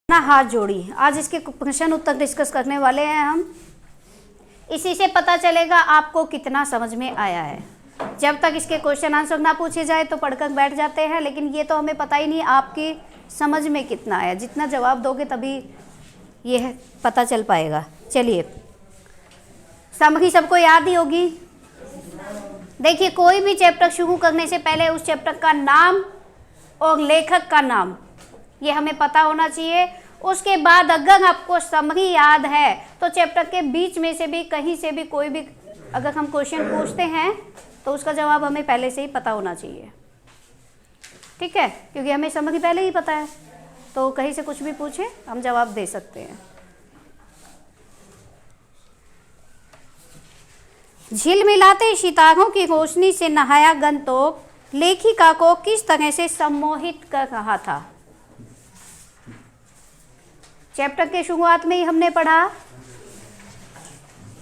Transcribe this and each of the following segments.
ना हाथ जोड़ी। आज इसके क्वेश्चन उत्तर डिस्कस करने वाले हैं हम। इसी से पता चलेगा आपको कितना समझ में आया है। जब तक इसके क्वेश्चन आंसर ना पूछे जाए तो पढ़कर बैठ जाते हैं, लेकिन ये तो हमें पता ही नहीं आपकी समझ में कितना आया। जितना जवाब दोगे तभी ये पता चल पाएगा। चलिए, समरी सबको याद ही होगी। देखिए, कोई भी चैप्टर शुरू करने से पहले उस चैप्टर का नाम और लेखक का नाम ये हमें पता होना चाहिए। उसके बाद अगर आपको समरी याद है तो चैप्टर के बीच में से भी कहीं से भी कोई भी अगर हम क्वेश्चन पूछते हैं तो उसका जवाब हमें पहले से ही पता होना चाहिए। ठीक है, क्योंकि हमें समरी पहले ही पता है तो कहीं से कुछ भी पूछे हम जवाब दे सकते हैं। झिलमिलाते सितारों की रोशनी से नहाया गंतोक लेखिका को किस तरह से सम्मोहित कर रहा था। चैप्टर के शुरुआत में ही हमने पढ़ा,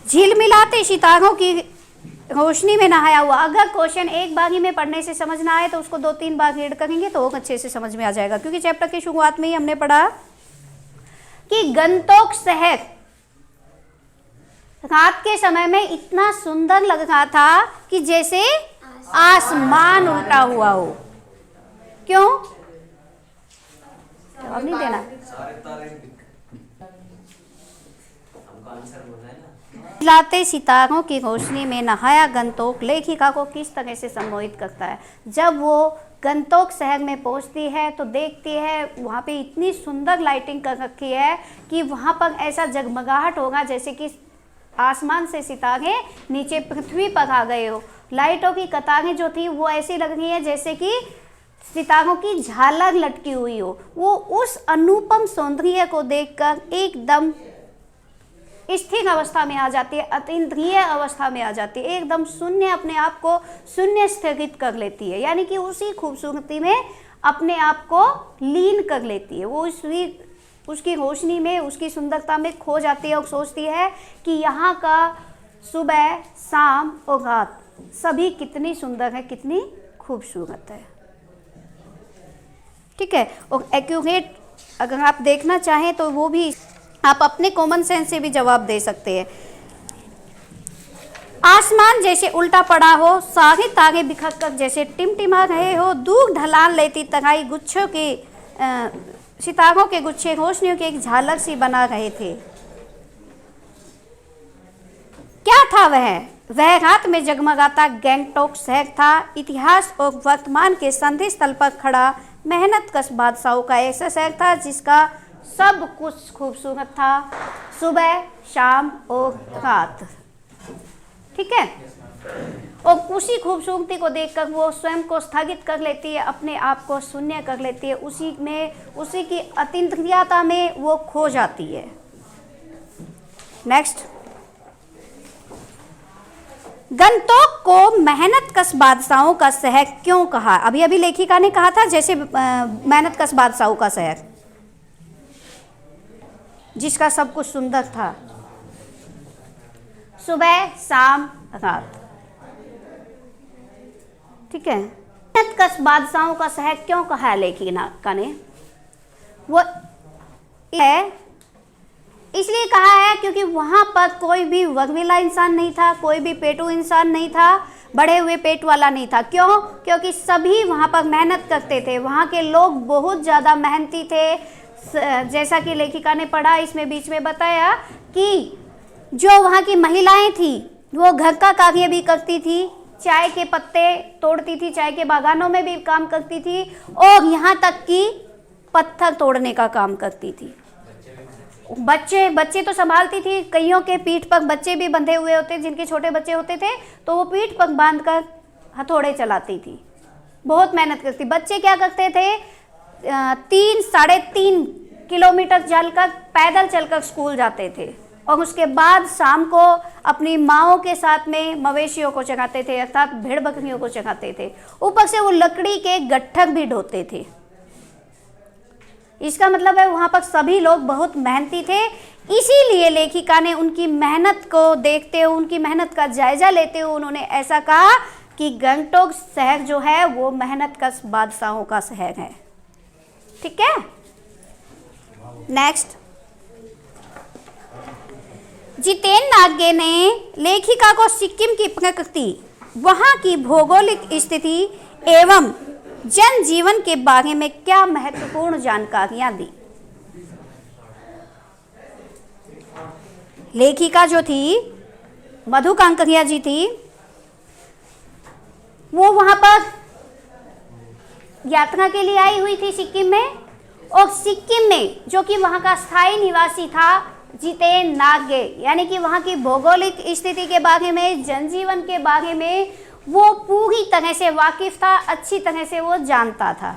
झिलमिलाते सितारों की रोशनी में नहाया हुआ। अगर क्वेश्चन एक बार ही में पढ़ने से समझ ना आए तो उसको 2-3 बार रीड करेंगे तो अच्छे से समझ में आ जाएगा। क्योंकि चैप्टर के शुरुआत में ही हमने पढ़ा कि गंतोक शहर रात के समय में इतना सुंदर लग रहा था कि जैसे आसमान उल्टा हुआ हो। क्यों? जवाब नहीं देना। लाते सितारों की रोशनी में नहाया गंतोक लेखिका को किस तरह से सम्मोहित करता है। जब वो गंतोक शहर में पहुंचती है तो देखती है वहाँ पे इतनी सुंदर लाइटिंग कर रखी है कि वहाँ पर ऐसा जगमगाहट होगा जैसे कि आसमान से सितारे नीचे पृथ्वी पर आ गए हो। लाइटों की कतारें जो थी वो ऐसी लग रही है जैसे कि सितारों की झालर लटकी हुई हो। वो उस अनुपम सौंदर्य को देखकर एकदम स्थिर अवस्था में आ जाती है, अतीन्द्रिय अवस्था में आ जाती है, एकदम शून्य, अपने आप को शून्य स्थगित कर लेती है। यानी कि उसी खूबसूरती में अपने आप को लीन कर लेती है। वो उसकी रोशनी में, उसकी सुंदरता में खो जाती है और सोचती है कि यहाँ का सुबह, शाम और रात सभी कितनी सुंदर है, कितनी खूबसूरत है। ठीक है, और एक्यूरेट अगर आप देखना चाहें तो वो भी आप अपने कॉमन सेंस से भी जवाब दे सकते हैं। आसमान जैसे उल्टा पड़ा हो, सारे तारे बिखर कर जैसे टिमटिमा रहे हो, दूर ढलान लेती तराई गुच्छों के सितारों के गुच्छे रोशनियों की एक झालर सी बना रहे थे। क्या था वह रात में जगमगाता गंतोक शहर था। इतिहास और वर्तमान के संधि स्थल पर खड़ा मेहनत कश बादशाहों का ऐसा शहर था जिसका सब कुछ खूबसूरत था, सुबह, शाम और रात। ठीक है, और उसी खूबसूरती को देखकर वो स्वयं को स्थगित कर लेती है, अपने आप को शून्य कर लेती है, उसी की अतीन्द्रियता में वो खो जाती है। नेक्स्ट, गंतोक को मेहनत कश बादशाहों का शहर क्यों कहा। अभी अभी लेखिका ने कहा था जैसे मेहनत कश बादशाहों का शहर जिसका सब कुछ सुंदर था, सुबह, शाम, रात। ठीक है, मेहनत कश बादशाहों का शहर क्यों कहा है लेखिका ने। वो है इसलिए कहा है क्योंकि वहां पर कोई भी वर्गीला इंसान नहीं था, कोई भी पेटू इंसान नहीं था, बढ़े हुए पेट वाला नहीं था। क्यों? क्योंकि सभी वहां पर मेहनत करते थे। वहां के लोग बहुत ज़्यादा मेहनती थे। जैसा कि लेखिका ने पढ़ा, इसमें बीच में बताया कि जो वहाँ की महिलाएं थी वो घर का कार्य भी करती थी, चाय के पत्ते तोड़ती थी, चाय के बागानों में भी काम करती थी और यहाँ तक कि पत्थर तोड़ने का काम करती थी। बच्चे तो संभालती थी, कईयों के पीठ पर बच्चे भी बंधे हुए होते, जिनके छोटे बच्चे होते थे तो वो पीठ पर बांधकर हथौड़े चलाती थी। बहुत मेहनत करती। बच्चे क्या करते थे, 3-3.5 किलोमीटर पैदल चलकर स्कूल जाते थे और उसके बाद शाम को अपनी माँओं के साथ में मवेशियों को चराते थे, अर्थात भेड़ बकरियों को चराते थे। ऊपर से वो लकड़ी के गट्ठर भी ढोते थे। इसका मतलब है वहाँ पर सभी लोग बहुत मेहनती थे। इसीलिए लेखिका ने उनकी मेहनत को देखते हुए, उनकी मेहनत का जायजा लेते हुए उन्होंने ऐसा कहा कि गंतोक शहर जो है वो मेहनत कश बादशाहों का शहर है। ठीक है, नेक्स्ट, जितेन नागे ने लेखिका को सिक्किम की प्रकृति, वहां की भौगोलिक स्थिति एवं जनजीवन के बारे में क्या महत्वपूर्ण जानकारियां दी। लेखिका जो थी मधु कांकरिया जी थी, वो वहां पर यात्रा के लिए आई हुई थी सिक्किम में, और सिक्किम में जो कि वहां का स्थायी निवासी था जितेन नागे, यानी कि वहां की भौगोलिक स्थिति के बारे में, जनजीवन के बारे में वो पूरी तरह से वाकिफ था, अच्छी तरह से वो जानता था।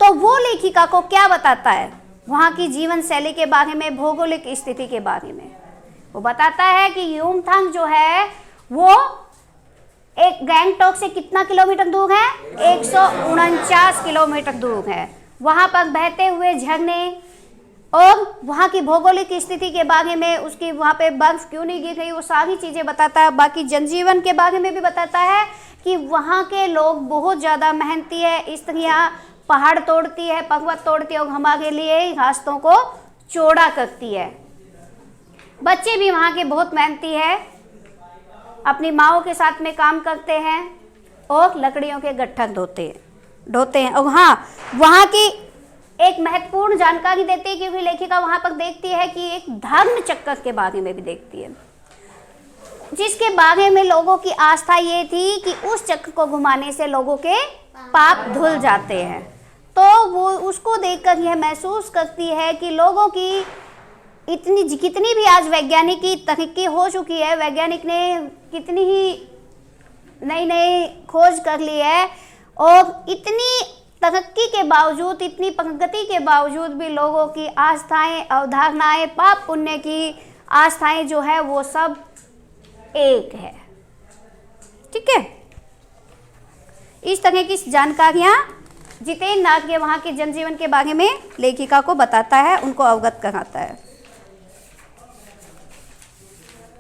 तो वो लेखिका को क्या बताता है वहां की जीवन शैली के बारे में, भौगोलिक स्थिति के बारे में। वो बताता है कि युमथांग जो है वो एक गैंगटॉक से कितना किलोमीटर दूर है, 149 किलोमीटर दूर है। वहां पर बहते हुए झरने और वहां की भौगोलिक स्थिति के बारे में, उसकी वहां पे बर्फ क्यों नहीं गिर रही, वो सारी चीजें बताता है। बाकी जनजीवन के बारे में भी बताता है कि वहां के लोग बहुत ज्यादा मेहनती है, स्त्रियां पहाड़ तोड़ती है, पर्वत तोड़ती है और हमारे लिए रास्तों को चौड़ा करती है। बच्चे भी वहाँ के बहुत मेहनती है, अपनी माओ के साथ में काम करते हैं और लकड़ियों के गट्ठर ढोते हैं। और हाँ, वहाँ की एक महत्वपूर्ण जानकारी देती है, क्योंकि लेखिका वहाँ पर देखती है कि एक धर्म चक्र के बारे में भी देखती है, जिसके बारे में लोगों की आस्था ये थी कि उस चक्र को घुमाने से लोगों के पाप धुल जाते हैं। तो वो उसको देखकर यह महसूस करती है कि लोगों की कितनी भी आज वैज्ञानिक की तरक्की हो चुकी है, वैज्ञानिक ने कितनी ही नई खोज कर ली है, और इतनी तरक्की के बावजूद, इतनी प्रगति के बावजूद भी लोगों की आस्थाएं, अवधारणाएं, पाप पुण्य की आस्थाएं जो है वो सब एक है। ठीक है, इस तरह की जानकारियां जितेन नागे वहां के जनजीवन के बारे में लेखिका को बताता है, उनको अवगत कराता है।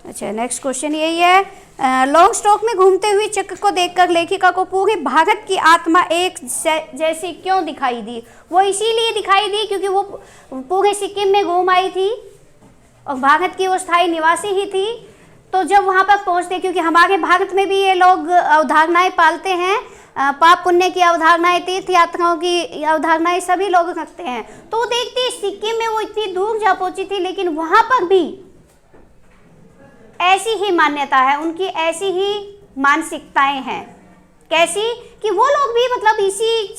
अच्छा, नेक्स्ट क्वेश्चन यही है, लॉन्ग स्ट्रोक में घूमते हुए चक्र को देखकर लेखिका को पूरे भारत की आत्मा एक जैसी क्यों दिखाई दी। वो इसीलिए दिखाई दी क्योंकि वो पूरे सिक्किम में घूम आई थी और भारत की वो स्थायी निवासी ही थी। तो जब वहाँ पर पहुँचते, क्योंकि हमारे भारत में भी ये लोग अवधारणाएं पालते हैं, पाप पुण्य की अवधारणाएं, तीर्थ यात्राओं की अवधारणाएं सभी लोग रखते हैं। तो वो देखते सिक्किम में वो इतनी दूर जा पहुंची थी, लेकिन वहाँ पर भी ऐसी ही मान्यता है, उनकी ऐसी ही मानसिकताएं हैं। कैसी कि वो लोग भी मतलब इसी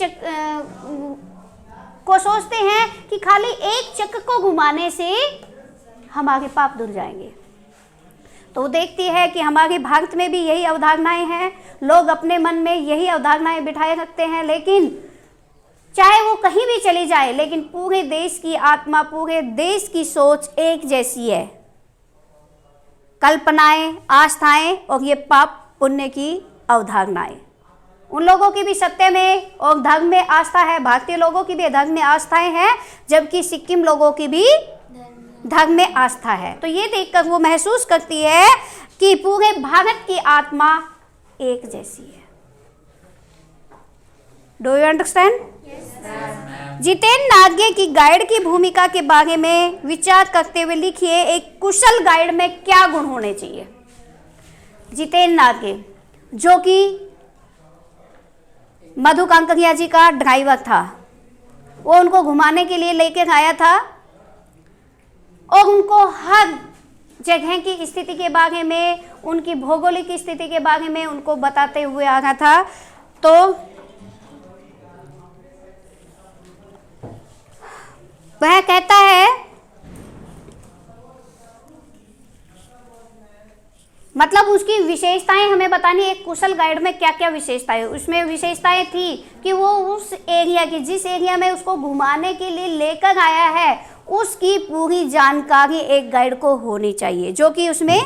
को सोचते हैं कि खाली एक चक्र को घुमाने से हमारे पाप धुल जाएंगे। तो वो देखती है कि हमारे भारत में भी यही अवधारणाएं हैं, लोग अपने मन में यही अवधारणाएं बिठाए रखते हैं, लेकिन चाहे वो कहीं भी चली जाए, लेकिन पूरे देश की आत्मा, पूरे देश की सोच एक जैसी है। कल्पनाएं, आस्थाएं और ये पाप पुण्य की अवधारणाएं, उन लोगों की भी सत्य में और धर्म में आस्था है, भारतीय लोगों की भी धर्म में आस्थाएं हैं, जबकि सिक्किम लोगों की भी धर्म में आस्था है। तो ये देखकर वो महसूस करती है कि पूरे भारत की आत्मा एक जैसी है। Do you understand? जितेन नागे की गाइड की भूमिका के बारे में विचार करते हुए लिखिए, एक कुशल गाइड में क्या गुण होने चाहिए। जितेन नागे जो कि मधु कांकरिया जी का ड्राइवर था, वो उनको घुमाने के लिए लेकर आया था और उनको हर जगह की स्थिति के बारे में, उनकी भौगोलिक स्थिति के बारे में उनको बताते हुए आ रहा था। तो वह कहता है, मतलब उसकी विशेषताएं हमें बतानी, एक कुशल गाइड में क्या क्या विशेषताएं, उसमें विशेषताएं थी कि वो उस एरिया की, जिस एरिया में उसको घुमाने के लिए लेकर आया है, उसकी पूरी जानकारी एक गाइड को होनी चाहिए, जो कि उसमें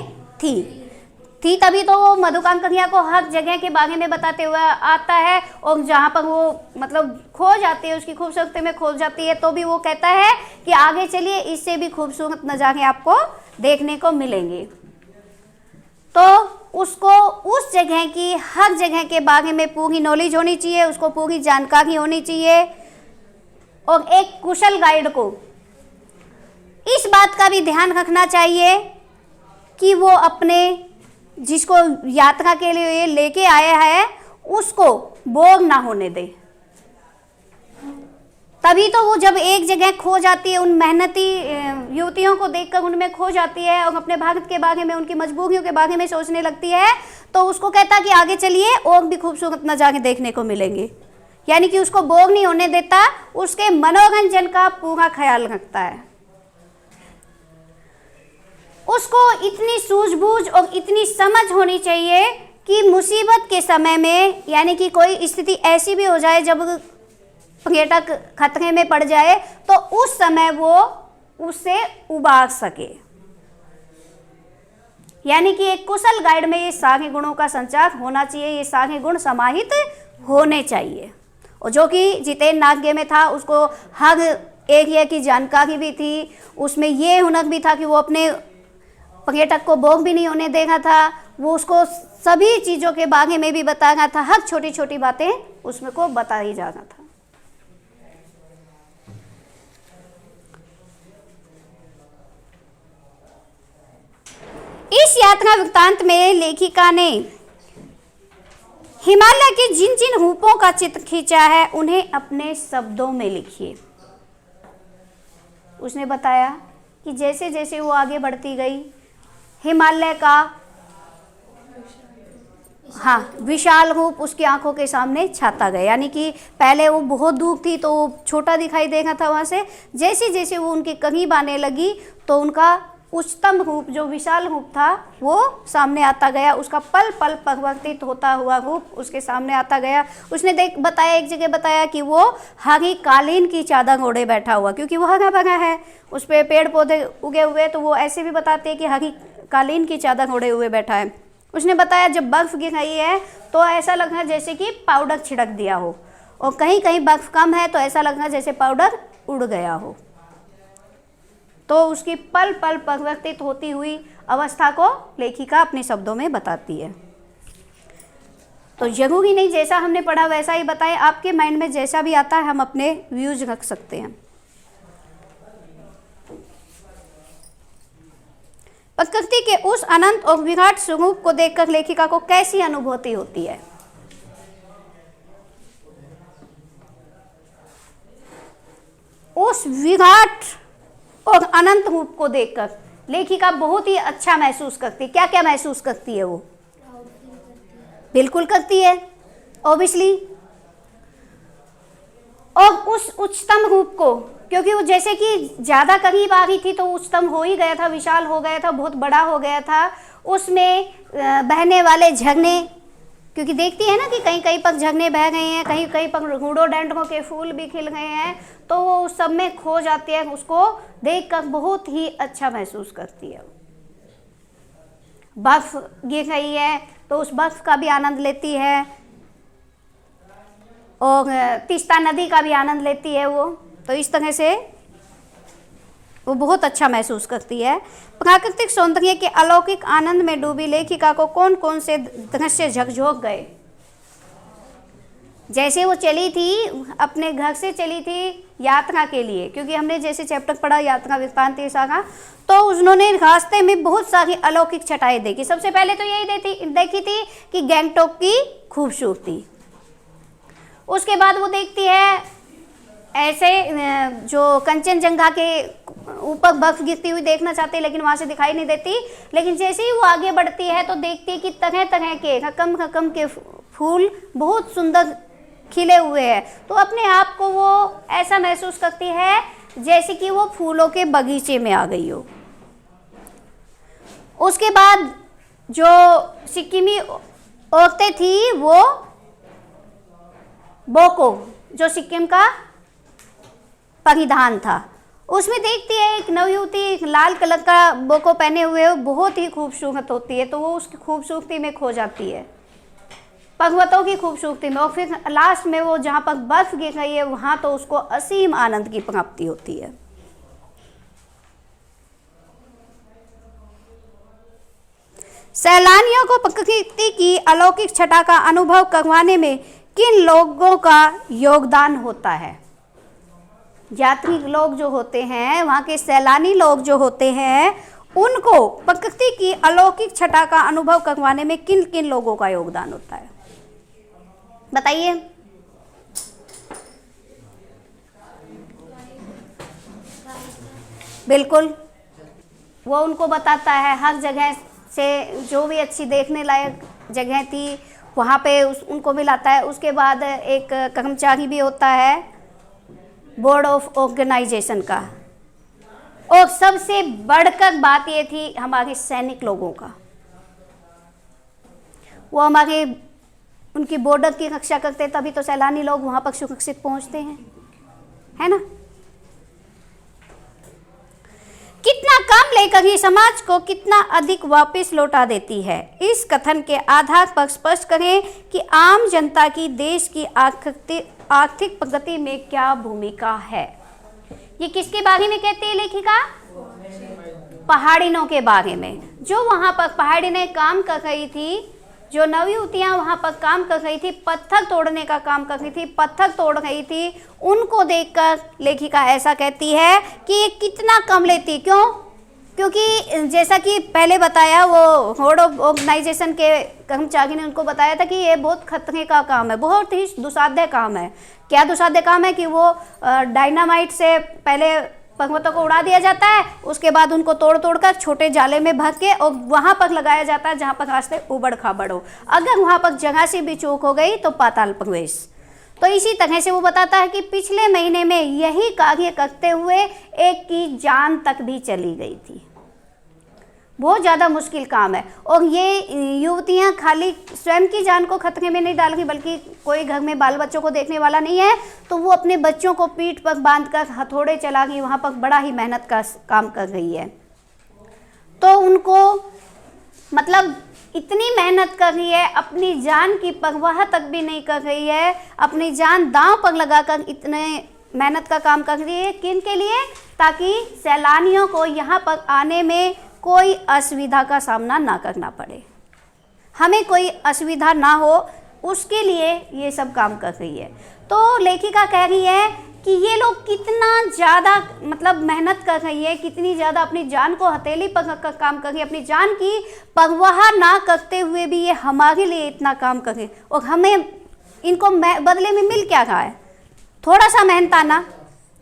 थी तभी तो वो मधु कांकरिया को हर जगह के बारे में बताते हुए आता है, और जहाँ पर वो मतलब खो जाती है, उसकी खूबसूरती में खो जाती है, तो भी वो कहता है कि आगे चलिए, इससे भी खूबसूरत नज़ारे आपको देखने को मिलेंगे। तो उसको उस जगह की, हर जगह के बारे में पूरी नॉलेज होनी चाहिए, उसको पूरी जानकारी होनी चाहिए। और एक कुशल गाइड को इस बात का भी ध्यान रखना चाहिए कि वो अपने जिसको यात्रा के लिए लेके आया है उसको बोर ना होने दे। तभी तो वो जब एक जगह खो जाती है, उन मेहनती युवतियों को देखकर उनमें खो जाती है और अपने भारत के बारे में, उनकी मजबूरियों के बारे में सोचने लगती है, तो उसको कहता है कि आगे चलिए और भी खूबसूरत नज़ारे देखने को मिलेंगे। यानी कि उसको बोर नहीं होने देता, उसके मनोरंजन का पूरा ख्याल रखता है। उसको इतनी सूझबूझ और इतनी समझ होनी चाहिए कि मुसीबत के समय में, यानी कि कोई स्थिति ऐसी भी हो जाए जब पर्यटक खतरे में पड़ जाए, तो उस समय वो उससे उबार सके। यानी कि एक कुशल गाइड में ये सारे गुणों का संचार होना चाहिए, ये सारे गुण समाहित होने चाहिए। और जो कि जितेंद्र नाग्य में था, उसको हर एरिया की जानकारी भी थी, उसमें ये हुनर भी था कि वो अपने पर्यटक को बोर भी नहीं होने देगा था, वो उसको सभी चीज़ों के बारे में भी बताना था, हर छोटी छोटी बातें उसमें को बता ही जाना था। इस यात्रा वृत्तांत में लेखिका ने हिमालय के जिन जिन रूपों का चित्र खींचा है उन्हें अपने शब्दों में लिखिए। उसने बताया कि जैसे जैसे वो आगे बढ़ती गई, हिमालय का विशाल रूप उसकी आंखों के सामने छाता गया। यानी कि पहले वो बहुत दूर थी तो वो छोटा दिखाई देगा था वहाँ से, जैसे जैसे वो उनके करीब आने लगी तो उनका उच्चतम रूप, जो विशाल रूप था, वो सामने आता गया। उसका पल पल परिवर्तित होता हुआ रूप उसके सामने आता गया। उसने बताया, एक जगह बताया कि वो हरी कालीन की चादर ओढ़े बैठा हुआ, क्योंकि वो हरा भरा है, उस पर पेड़ पौधे उगे हुए, तो वो ऐसे भी बताते हैं कि हरी कालीन की चादर ओढ़े हुए बैठा है। उसने बताया जब बर्फ़ गिर रही है तो ऐसा लग रहा है जैसे कि पाउडर छिड़क दिया हो, और कहीं कहीं बर्फ़ कम है तो ऐसा लग रहा है जैसे पाउडर उड़ गया हो। तो उसकी पल पल परिवर्तित होती हुई अवस्था को लेखिका अपने शब्दों में बताती है। तो जरूरी नहीं जैसा हमने पढ़ा वैसा ही बताएं, आपके माइंड में जैसा भी आता है हम अपने व्यूज रख सकते हैं। प्रकृति के उस अनंत और विराट स्वरूप को देखकर लेखिका को कैसी अनुभूति होती है? उस विराट और अनंत रूप को देखकर लेखिका बहुत ही अच्छा महसूस करती है। क्या क्या महसूस करती है वो? बिल्कुल करती है, ऑब्वियसली। और उस उच्चतम रूप को, क्योंकि वो जैसे कि ज़्यादा करीब आ रही थी तो उच्चतम हो ही गया था, विशाल हो गया था, बहुत बड़ा हो गया था। उसमें बहने वाले झरने, क्योंकि देखती है ना कि कहीं कहीं पर झरने बह गए हैं, कहीं कहीं पर रोडोडेंड्रोन के फूल भी खिल गए हैं, तो वो उस सब में खो जाती है। उसको देखकर बहुत ही अच्छा महसूस करती है। बर्फ गिर रही है तो उस बर्फ का भी आनंद लेती है, और तीस्ता नदी का भी आनंद लेती है वो। तो इस तरह से वो बहुत अच्छा महसूस करती है। प्राकृतिक सौंदर्य के अलौकिक आनंद में डूबी लेखिका को कौन कौन से दृश्य झकझोर गए? जैसे वो चली थी, अपने घर से चली थी यात्रा के लिए, क्योंकि हमने जैसे चैप्टर पढ़ा यात्रा वृत्तांत सारा, तो उन्होंने रास्ते में बहुत सारी अलौकिक छटाएं देखी। सबसे पहले तो यही देखी थी कि गैंगटॉक की खूबसूरती। उसके बाद वो देखती है ऐसे जो कंचनजंगा के ऊपर बर्फ गिरती हुई देखना चाहती है, लेकिन वहाँ से दिखाई नहीं देती। लेकिन जैसे ही वो आगे बढ़ती है तो देखती है कि तरह तरह के रकम रकम के फूल बहुत सुंदर खिले हुए हैं। तो अपने आप को वो ऐसा महसूस करती है जैसे कि वो फूलों के बगीचे में आ गई हो। उसके बाद जो सिक्किमी औरतें थी, वो बोको, जो सिक्किम का परिधान था, उसमें देखती है एक नवयुवती एक लाल कलर का बोको पहने हुए बहुत ही खूबसूरत होती है। तो वो उसकी खूबसूरती में खो जाती है, पर्वतों की खूबसूरती में। और फिर लास्ट में वो जहाँ पर बर्फ गिर रही है वहाँ तो उसको असीम आनंद की प्राप्ति होती है। सैलानियों को प्रकृति की अलौकिक छटा का अनुभव करवाने में किन लोगों का योगदान होता है? यात्री लोग जो होते हैं, वहाँ के सैलानी लोग जो होते हैं, उनको प्रकृति की अलौकिक छटा का अनुभव करवाने में किन किन लोगों का योगदान होता है, बताइए। बिल्कुल, वो उनको बताता है हर जगह से जो भी अच्छी देखने लायक जगह थी वहाँ पे उनको भी लाता है। उसके बाद एक कर्मचारी भी होता है बोर्ड ऑफ ऑर्गेनाइजेशन का, और सबसे बढ़कर बात ये थी हमारे सैनिक लोगों का। वो हमारे उनकी बॉर्डर की रक्षा करते, तभी तो सैलानी लोग वहाँ पर सुरक्षित पहुँचते हैं, है ना। कितना कम लेकर ही समाज को कितना अधिक वापस लौटा देती है, इस कथन के आधार पर स्पष्ट करें कि आम जनता की देश की आर्थिक प्रगति में क्या भूमिका है। ये किसके बारे में कहती है लेखिका? पहाड़िनों के बारे में। जो वहाँ पर पहाड़िनें काम कर रही थी, जो नवयुवतियाँ वहाँ पर काम कर रही थी, पत्थर तोड़ने का काम कर रही थी, पत्थर तोड़ रही थी, उनको देखकर लेखिका ऐसा कहती है कि ये कितना कम लेती। क्यों? क्योंकि जैसा कि पहले बताया, वो बोर्ड ऑफ ऑर्गेनाइजेशन के कर्मचारी ने उनको बताया था कि ये बहुत खतरे का काम है, बहुत ही दुसाध्य काम है। क्या दुसाध्य काम है? कि वो डायनामाइट से पहले पर्वतों को उड़ा दिया जाता है, उसके बाद उनको तोड़ तोड़कर छोटे जाले में भर के और वहाँ पर लगाया जाता है जहाँ पर रास्ते उबड़ खाबड़ हो। अगर वहाँ पर जगह से भी चूक हो गई तो पाताल प्रवेश। तो इसी तरह से वो बताता है कि पिछले महीने में यही कार्य करते हुए एक की जान तक भी चली गई थी। बहुत ज़्यादा मुश्किल काम है। और ये युवतियाँ खाली स्वयं की जान को खतरे में नहीं डाल रही, बल्कि कोई घर में बाल बच्चों को देखने वाला नहीं है, तो वो अपने बच्चों को पीठ पर बांधकर हथौड़े चला के वहाँ पर बड़ा ही मेहनत का काम कर रही है। तो उनको मतलब इतनी मेहनत कर रही है, अपनी जान की परवाह तक भी नहीं कर रही है, अपनी जान दांव पर लगाकर इतने मेहनत का काम कर रही है। किन के लिए? ताकि सैलानियों को यहाँ पर आने में कोई असुविधा का सामना ना करना पड़े, हमें कोई असुविधा ना हो, उसके लिए ये सब काम कर रही है। तो लेखिका कह रही है कि ये लोग कितना ज़्यादा मतलब मेहनत कर रही है, कितनी ज़्यादा अपनी जान को हथेली पर रखकर काम कर रही है, अपनी जान की परवाह ना करते हुए भी ये हमारे लिए इतना काम कर रही है। और हमें इनको बदले में मिल क्या रहा है? थोड़ा सा मेहनताना।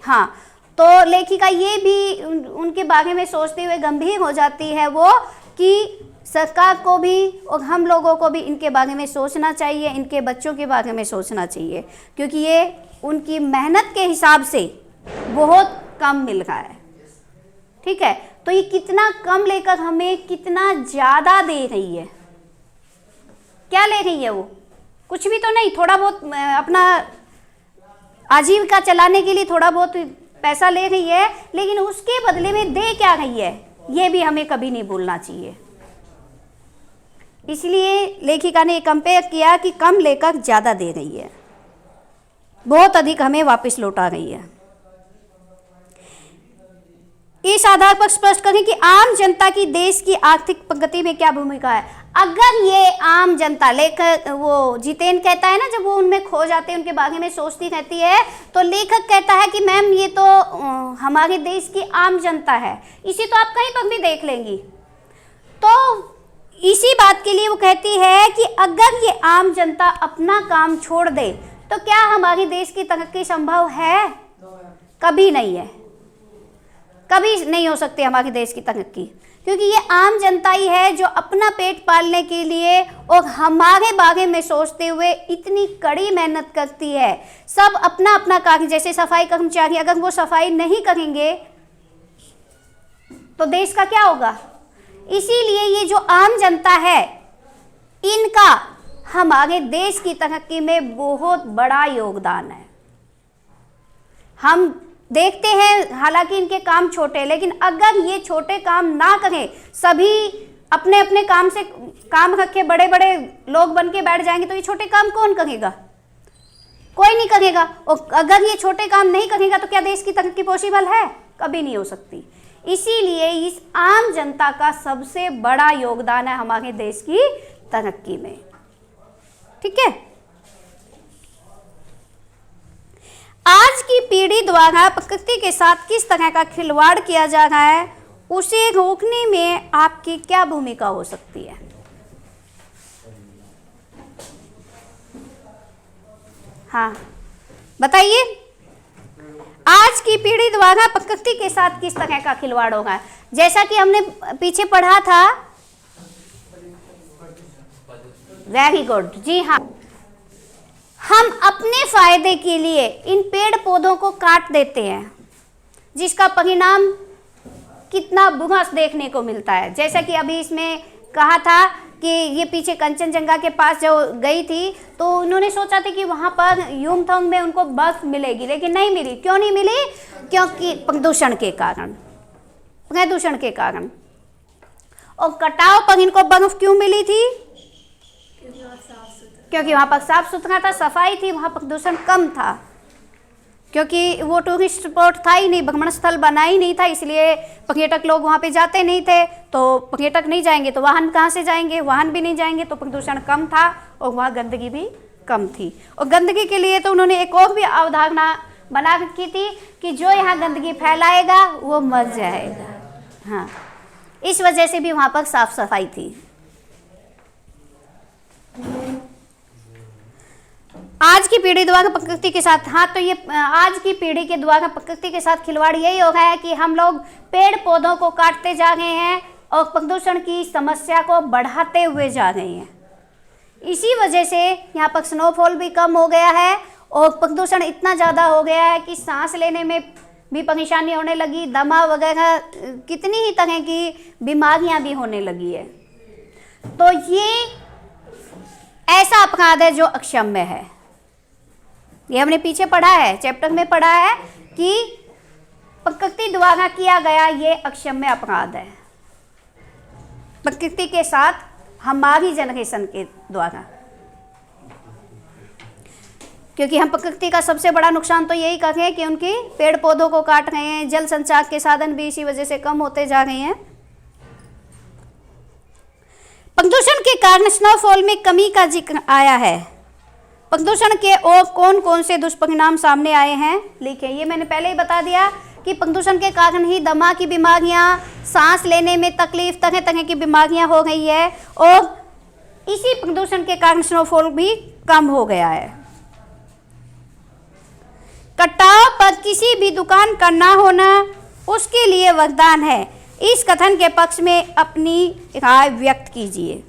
हाँ, तो लेखिका ये भी उनके बारे में सोचते हुए गंभीर हो जाती है वो कि सरकार को भी और हम लोगों को भी इनके बारे में सोचना चाहिए, इनके बच्चों के बारे में सोचना चाहिए, क्योंकि ये उनकी मेहनत के हिसाब से बहुत कम मिल रहा है। ठीक है, तो ये कितना कम लेकर हमें कितना ज़्यादा दे रही है। क्या ले रही है वो? कुछ भी तो नहीं, थोड़ा बहुत अपना आजीविका चलाने के लिए थोड़ा बहुत पैसा ले रही है, लेकिन उसके बदले में दे क्या रही है, ये भी हमें कभी नहीं भूलना चाहिए। इसलिए लेखिका ने कंपेयर किया कि कम लेकर ज़्यादा दे रही है, बहुत अधिक हमें वापस लौटा रही है। इस आधार पर स्पष्ट करें कि आम जनता की देश की आर्थिक प्रगति में क्या भूमिका है। अगर ये आम जनता, लेखक वो जितेन कहता है ना, जब वो उनमें खो जाते हैं, उनके बारे में सोचती रहती है, तो लेखक कहता है कि मैम ये तो हमारे देश की आम जनता है। इसी तो आप कहीं पर भी देख लेंगी। तो इसी बात के लिए वो कहती है कि अगर ये आम जनता अपना काम छोड़ दे तो क्या हमारे देश की तरक्की संभव है? कभी नहीं है, कभी नहीं हो सकती हमारे देश की तरक्की, क्योंकि ये आम जनता ही है जो अपना पेट पालने के लिए और हमारे बारे में सोचते हुए इतनी कड़ी मेहनत करती है। सब अपना अपना कार्य, जैसे सफाई कर्मचारी, अगर वो सफाई नहीं करेंगे तो देश का क्या होगा। इसीलिए ये जो आम जनता है, इनका हमारे देश की तरक्की में बहुत बड़ा योगदान है। हम देखते हैं हालांकि इनके काम छोटे, लेकिन अगर ये छोटे काम ना करें, सभी अपने अपने काम से काम रखे बड़े बड़े लोग बन के बैठ जाएंगे, तो ये छोटे काम कौन करेगा? कोई नहीं करेगा। और अगर ये छोटे काम नहीं करेगा तो क्या देश की तरक्की पॉसिबल है? कभी नहीं हो सकती। इसीलिए इस आम जनता का सबसे बड़ा योगदान है हमारे देश की तरक्की में। ठीक है, आज की पीढ़ी द्वारा प्रकृति के साथ किस तरह का खिलवाड़ किया जा रहा है, उसे रोकने में आपकी क्या भूमिका हो सकती है? हाँ बताइए। आज की पीढ़ी द्वारा प्रकृति के साथ किस तरह का खिलवाड़ होगा? जैसा कि हमने पीछे पढ़ा था, वेरी गुड, जी हाँ, हम अपने फायदे के लिए इन पेड़ पौधों को काट देते हैं, जिसका परिणाम कितना बुरा देखने को मिलता है। जैसा कि अभी इसमें कहा था कि ये पीछे कंचनजंगा के पास जो गई थी तो उन्होंने सोचा था कि वहाँ पर युमथांग में उनको बर्फ मिलेगी, लेकिन नहीं मिली। क्यों नहीं मिली? क्योंकि प्रदूषण के कारण, प्रदूषण के कारण। और कटाव पर इनको बर्फ क्यों मिली थी? क्योंकि वहाँ पर साफ सुथरा था, सफाई थी, वहाँ प्रदूषण कम था, क्योंकि वो टूरिस्ट स्पॉट था ही नहीं, भ्रमण स्थल बना ही नहीं था, इसलिए पर्यटक लोग वहाँ पे जाते नहीं थे। तो पर्यटक नहीं जाएंगे तो वाहन कहाँ से जाएंगे? वाहन भी नहीं जाएंगे, तो प्रदूषण कम था और वहाँ गंदगी भी कम थी। और गंदगी के लिए तो उन्होंने एक और भी अवधारणा बना रखी थी कि जो यहाँ गंदगी फैलाएगा वो मर जाएगा। हाँ, इस वजह से भी वहाँ पर साफ सफाई थी। आज की पीढ़ी द्वारा प्रकृति के साथ, हाँ, तो ये आज की पीढ़ी के द्वारा प्रकृति के साथ खिलवाड़ यही हो रहा है कि हम लोग पेड़ पौधों को काटते जा रहे हैं और प्रदूषण की समस्या को बढ़ाते हुए जा रहे हैं। इसी वजह से यहाँ पर स्नोफॉल भी कम हो गया है और प्रदूषण इतना ज़्यादा हो गया है कि सांस लेने में भी परेशानी होने लगी, दमा वगैरह कितनी ही तरह की बीमारियाँ भी होने लगी है। तो ये ऐसा अपराध है जो अक्षम्य है। ये हमने पीछे पढ़ा है, चैप्टर में पढ़ा है कि प्रकृति द्वारा किया गया ये अक्षम्य अपराध है, प्रकृति के साथ हमारी जनरेशन के द्वारा। क्योंकि हम प्रकृति का सबसे बड़ा नुकसान तो यही कर रहे हैं कि उनकी पेड़ पौधों को काट रहे हैं, जल संचार के साधन भी इसी वजह से कम होते जा रहे हैं। प्रदूषण के कारण स्नोफॉल में कमी का जिक्र आया है। प्रदूषण के और कौन कौन से दुष्परिणाम सामने आए हैं लिखे। ये मैंने पहले ही बता दिया कि प्रदूषण के कारण ही दमा की बीमारियां, सांस लेने में तकलीफ, तरह तरह की बीमारियां हो गई है और इसी प्रदूषण के कारण स्नोफॉल भी कम हो गया है। कटाव पर किसी भी दुकान का ना होना उसके लिए वरदान है। इस कथन के पक्ष में अपनी राय व्यक्त कीजिए।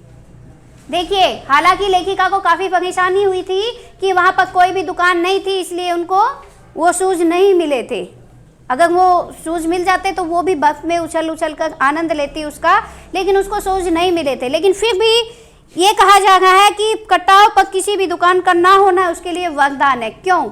देखिए, हालांकि लेखिका को काफ़ी परेशानी हुई थी कि वहाँ पर कोई भी दुकान नहीं थी, इसलिए उनको वो शूज़ नहीं मिले थे। अगर वो शूज़ मिल जाते तो वो भी बर्फ में उछल उछल कर आनंद लेती उसका, लेकिन उसको शूज़ नहीं मिले थे। लेकिन फिर भी ये कहा जा रहा है कि कटाव पर किसी भी दुकान का ना होना उसके लिए वरदान है। क्यों?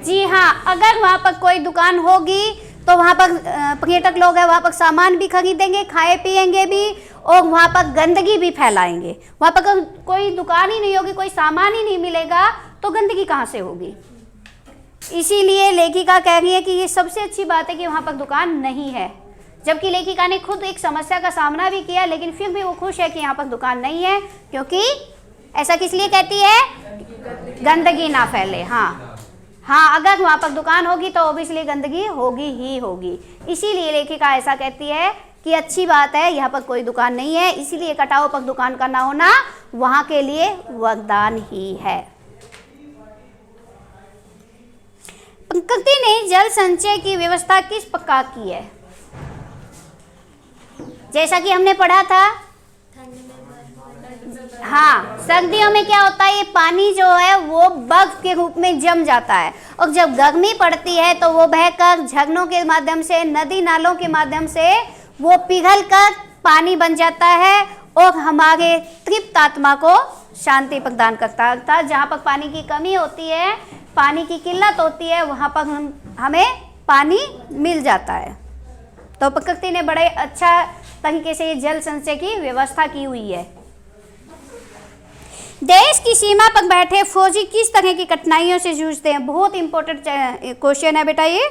जी हाँ, अगर वहाँ पर कोई दुकान होगी तो वहाँ पर पर्यटक लोग हैं, वहाँ पर सामान भी खरीदेंगे, खाए पिएंगे भी और वहाँ पर गंदगी भी फैलाएंगे। वहाँ पर कोई दुकान ही नहीं होगी, कोई सामान ही नहीं मिलेगा तो गंदगी कहाँ से होगी? इसीलिए लेखिका कह रही है कि ये सबसे अच्छी बात है कि वहाँ पर दुकान नहीं है। जबकि लेखिका ने खुद एक समस्या का सामना भी किया, लेकिन फिर भी वो खुश है कि यहाँ पर दुकान नहीं है, क्योंकि ऐसा किस लिए कहती है? गंदगी ना फैले। हाँ, अगर वहाँ पर दुकान होगी तो ऑब्वियसली गंदगी होगी ही होगी। इसीलिए लेखिका ऐसा कहती है कि अच्छी बात है यहाँ पर कोई दुकान नहीं है, इसीलिए कटाव पर दुकान का ना होना वहाँ के लिए वरदान ही है। प्रकृति ने जल संचय की व्यवस्था किस प्रकार की है? जैसा कि हमने पढ़ा था, हाँ, सर्दियों में क्या होता है, ये पानी जो है वो बर्फ के रूप में जम जाता है और जब गर्मी पड़ती है तो वो बहकर झरनों के माध्यम से, नदी नालों के माध्यम से वो पिघल कर पानी बन जाता है और हमारे तृप्त आत्मा को शांति प्रदान करता है। अर्थात जहाँ पर पानी की कमी होती है, पानी की किल्लत होती है, वहाँ पर हमें पानी मिल जाता है। तो प्रकृति ने बड़े अच्छा तरीके से जल संचय की व्यवस्था की हुई है। देश की सीमा पर बैठे फौजी किस तरह की कठिनाइयों से जूझते हैं? बहुत इंपॉर्टेंट क्वेश्चन है बेटा, ये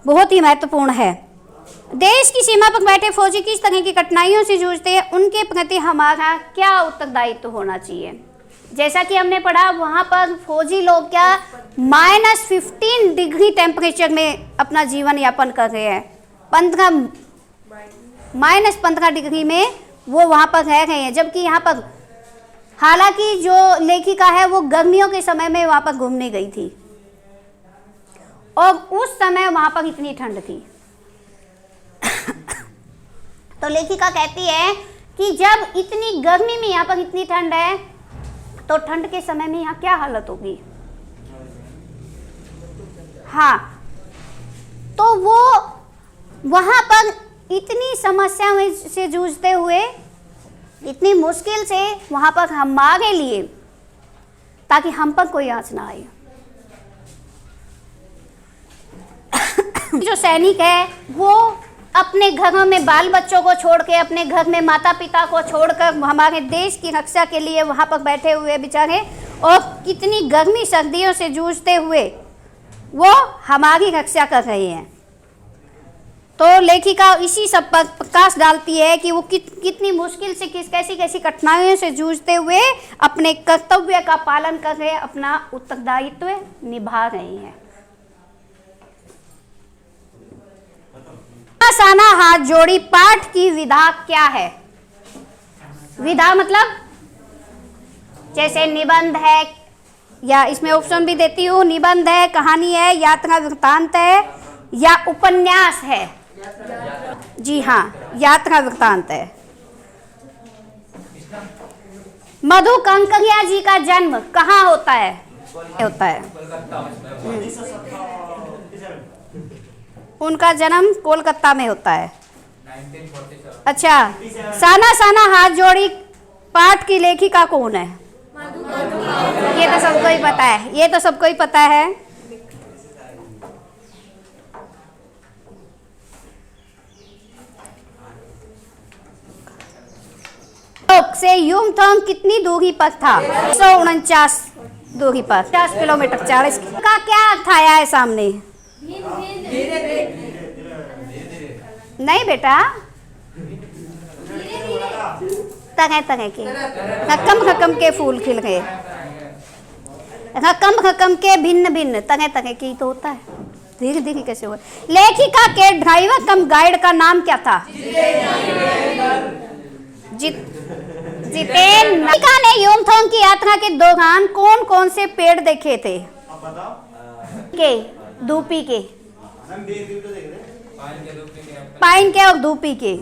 बहुत ही महत्वपूर्ण है। देश की सीमा पर बैठे फौजी किस तरह की कठिनाइयों से जूझते हैं, उनके प्रति हमारा क्या उत्तरदायित्व होना चाहिए? जैसा कि हमने पढ़ा वहाँ पर फौजी लोग क्या -15 डिग्री टेम्परेचर में अपना जीवन यापन कर रहे हैं। -15 डिग्री में वो वहाँ पर रह रहे हैं, जबकि यहाँ पर हालांकि जो लेखिका है वो गर्मियों के समय में वहाँ पर घूमने गई थी और उस समय वहाँ पर इतनी ठंड थी। तो लेखिका कहती है कि जब इतनी गर्मी में यहाँ पर इतनी ठंड है तो ठंड के समय में यहाँ क्या हालत होगी। हाँ, तो वो वहाँ पर इतनी समस्याओं से जूझते हुए इतनी मुश्किल से वहाँ पर हमारे लिए, ताकि हम पर कोई आँच ना आए। जो सैनिक है वो अपने घरों में बाल बच्चों को छोड़ के, अपने घर में माता पिता को छोड़कर हमारे देश की रक्षा के लिए वहाँ पर बैठे हुए बेचारे, और कितनी गर्मी सर्दियों से जूझते हुए वो हमारी रक्षा कर रहे हैं। तो लेखिका इसी सब पर प्रकाश डालती है कि वो कितनी मुश्किल से कैसी कठिनाइयों से जूझते हुए अपने कर्तव्य का पालन कर रहे, अपना उत्तरदायित्व निभा रहे हैं। साना हाथ जोड़ी पाठ की विधा क्या है। विधा मतलब जैसे निबंध है, या इसमें ऑप्शन भी देती हूँ, निबंध है, कहानी है, यात्रा वृत्तांत है, या उपन्यास है। जी हाँ, यात्रा वृत्तांत है। मधु कंकरिया जी का जन्म कहाँ होता है? उनका जन्म कोलकाता में होता है। अच्छा, साना साना हाथ जोड़ी पाठ की लेखिका कौन है? ये तो सबको ही पता है, ये तो सबको ही पता है। से युमथांग कितनी दूरी पर था? 149 दूरी पर, 50 किलोमीटर 40 का क्या अर्थ आया है सामने? नहीं बेटा, तरह तरह के, रकम रकम के फूल खिल गए, रकम रकम के भिन्न भिन्न तरह तरह के ही तो होता है। धीरे धीरे कैसे हुआ? लेखिका के ड्राइवर कम गाइड का नाम क्या था? जितेंद्र। लेखिका ने युमथांग की यात्रा के दौरान कौन कौन से पेड़ देखे थे? के धूपी के, पाइन के और धूपी के।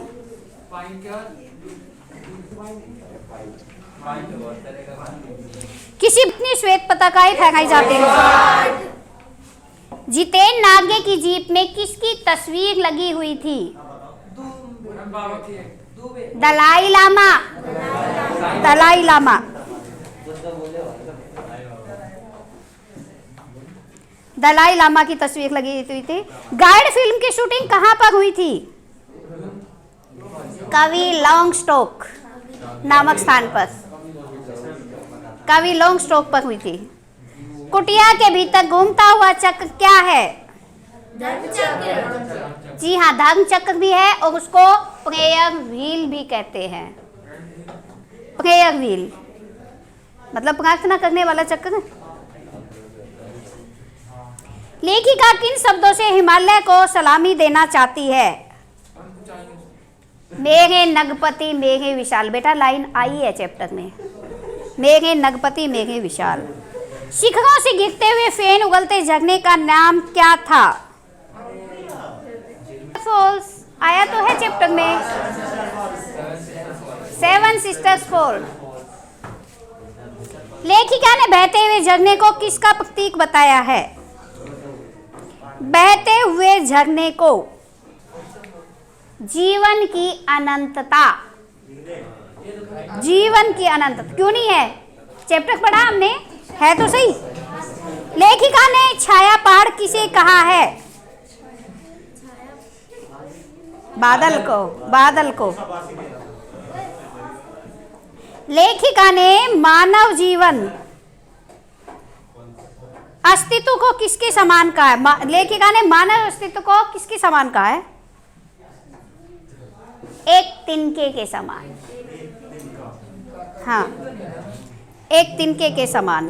किसी अपनी श्वेत पताकाएं फहराई जाती है। जितेंद्र नागे की जीप में किसकी तस्वीर लगी हुई थी? दलाई लामा। दलाई लामा। दलाई लामा की तस्वीर लगी हुई थी। गाइड फिल्म की शूटिंग कहाँ पर हुई थी? कवि लॉन्गस्टोक नामक स्थान पर, कवि लॉन्गस्टोक पर हुई थी। कुटिया के भीतर घूमता हुआ चक्र क्या है? जी हाँ, धर्म चक्र भी है और उसको प्रेयर व्हील भी कहते हैं। प्रेयर व्हील मतलब प्रार्थना करने वाला चक्र। लेखिका किन शब्दों से हिमालय को सलामी देना चाहती है? मेरे नगपति मेरे विशाल। बेटा लाइन आई है चैप्टर में, मेरे नगपति मेरे विशाल। शिखरों से गिरते हुए फेन उगलते झरने का नाम क्या था? फॉल्स आया तो है चैप्टर में, 7 सिस्टर्स फॉल। लेखिका ने बहते हुए झरने को किसका प्रतीक बताया है? बहते हुए झरने को जीवन की अनंतता, जीवन की अनंतता। क्यों नहीं है? चैप्टर पढ़ा हमने, है तो सही। लेखिका ने छाया पहाड़ किसे कहा है? बादल को, बादल को। लेखिका ने मानव जीवन अस्तित्व को किसके समान कहा है? लेखिका ने मानव अस्तित्व को किसके समान कहा है? एक तिनके के समान। हाँ, एक तिनके के समान।